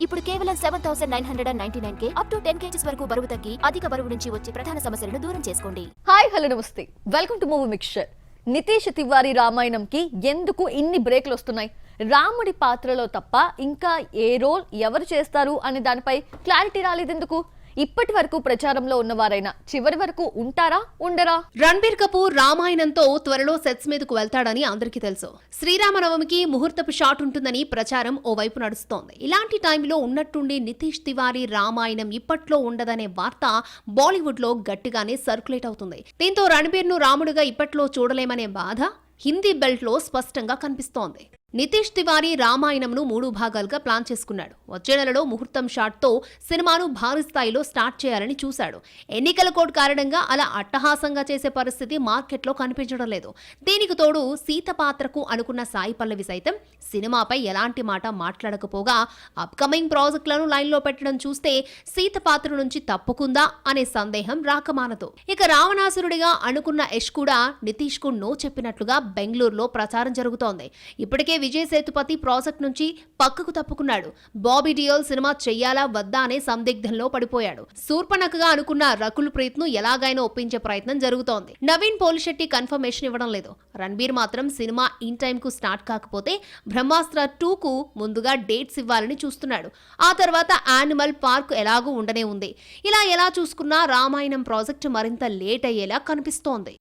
ఇప్పుడు కేవలం 7,999K up to 10 kgs వరకు బరువు తగ్గి అధిక బరువు నుంచి వచ్చే ప్రధాన సమస్యలను దూరం చేసుకోండి. హాయ్ హలో నమస్తే, welcome to movie mixture. Nitish Tiwari రామాయణంకి ఎందుకు ఇన్ని బ్రేక్లు వస్తున్నాయి? రాముడి పాత్రలో తప్ప ఇంకా ఏ రోల్ ఎవరు చేస్తారు అనే దానిపై క్లారిటీ రాలేదెందుకు? ఇప్పటి వరకు ప్రచారంలో ఉన్నవారైనా చివరి వరకు ఉంటారా ఉండరా? రణబీర్ కపూర్ రామాయణంతో త్వరలో సెట్స్ మీదకు వెళ్తాడని అందరికీ తెలుసు. శ్రీరామనవమికి ముహూర్తపు షాట్ ఉంటుందని ప్రచారం ఓవైపు నడుస్తోంది. ఇలాంటి టైంలో ఉన్నట్టుండి నితీష్ తివారీ రామాయణం ఇప్పట్లో ఉండదనే వార్త బాలీవుడ్ లో గట్టిగానే సర్క్యులేట్ అవుతుంది. దీంతో రణబీర్ ను రాముడుగా ఇప్పట్లో చూడలేమనే బాధ హిందీ బెల్ట్ లో స్పష్టంగా కనిపిస్తోంది. నితీష్ తివారీ రామాయణంను 3 భాగాలుగా ప్లాన్ చేసుకున్నాడు. వచ్చే నెలలో ముహూర్తం షాట్ తో సినిమాను భారీ స్థాయిలో స్టార్ట్ చేయాలని చూశాడు. ఎన్నికల కోడ్ కారణంగా అలా అట్టహాసంగా చేసే పరిస్థితి మార్కెట్లో కనిపించడం లేదు. దీనికి తోడు సీత పాత్రకు అనుకున్న సాయి పల్లవి సైతం సినిమాపై ఎలాంటి మాట మాట్లాడకపోగా అప్కమింగ్ ప్రాజెక్టులను లైన్లో పెట్టడం చూస్తే సీత పాత్ర నుంచి తప్పుకుందా అనే సందేహం రాకమానదు. ఇక రావణాసురుడిగా అనుకున్న యష్ కూడా నితీష్ కు నో చెప్పినట్లుగా బెంగళూరులో ప్రచారం జరుగుతోంది. ఇప్పటికే విజయ్ సేతుపతి ప్రాజెక్ట్ నుంచి పక్కకు తప్పుకున్నాడు. బాబీ డియోల్ సినిమా చెయ్యాలా వద్దా అనే సందిగ్ధంలో పడిపోయాడు. శూర్పణఖగా అనుకున్న రకుల్ ప్రీత్ ను ఎలాగైనా ఒప్పించే ప్రయత్నం జరుగుతోంది. నవీన్ పోలిశెట్టి కన్ఫర్మేషన్ ఇవ్వడం లేదు. రణబీర్ మాత్రం సినిమా ఇన్ టైం కు స్టార్ట్ కాకపోతే బ్రహ్మాస్త్ర 2 కు ముందుగా డేట్స్ ఇవ్వాలని చూస్తున్నాడు. ఆ తర్వాత యానిమల్ పార్క్ ఎలాగూ ఉండనే ఉంది. ఇలా ఎలా చూసుకున్నా రామాయణం ప్రాజెక్ట్ మరింత లేట్ అయ్యేలా కనిపిస్తోంది.